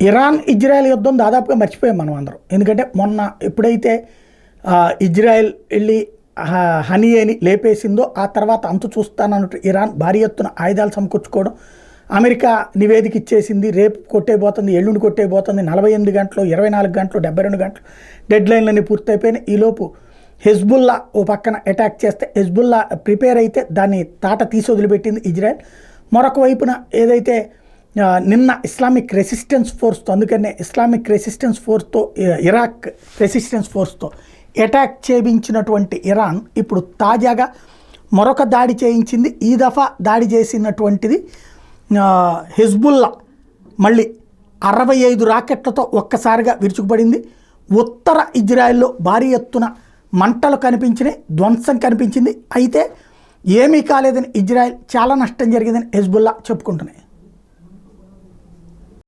Iran Israel యుద్ధం దాదాపుగా మర్చిపోయాం మనం అందరం. ఎందుకంటే మొన్న ఎప్పుడైతే ఇజ్రాయెల్ వెళ్ళి హనియేని లేపేసిందో ఆ తర్వాత అంతు చూస్తానన్నట్టు ఇరాన్ భారీ ఎత్తున ఆయుధాలు సమకూర్చుకోవడం, అమెరికా నివేదిక ఇచ్చేసింది, రేపు కొట్టేయబోతుంది, ఎల్లుండి కొట్టేయబోతుంది, 48 గంటలు, 24 గంటలు, 72 గంటలు డెడ్ లైన్లన్నీ పూర్తయిపోయినాయి. ఈలోపు హెజ్బుల్లా ఓ పక్కన అటాక్ చేస్తే హెజ్బుల్లా ప్రిపేర్ అయితే దాన్ని తాట తీసి వదిలిపెట్టింది ఇజ్రాయెల్. మరొక వైపున ఏదైతే నిన్న ఇస్లామిక్ రెసిస్టెన్స్ ఫోర్స్తో, అందుకనే ఇస్లామిక్ రెసిస్టెన్స్ ఫోర్స్తో ఇరాక్ రెసిస్టెన్స్ ఫోర్స్తో అటాక్ చేయించినటువంటి ఇరాన్ ఇప్పుడు తాజాగా మరొక దాడి చేయించింది. ఈ దఫా దాడి చేసినటువంటిది హెజ్బుల్లా మళ్ళీ 65 రాకెట్లతో ఒక్కసారిగా విరుచుకుపడింది. ఉత్తర ఇజ్రాయెల్లో భారీ ఎత్తున మంటలు కనిపించినాయి, ధ్వంసం కనిపించింది. అయితే ఏమీ కాలేదని ఇజ్రాయెల్, చాలా నష్టం జరిగిందని హెజ్బుల్లా చెప్పుకుంటున్నాయి.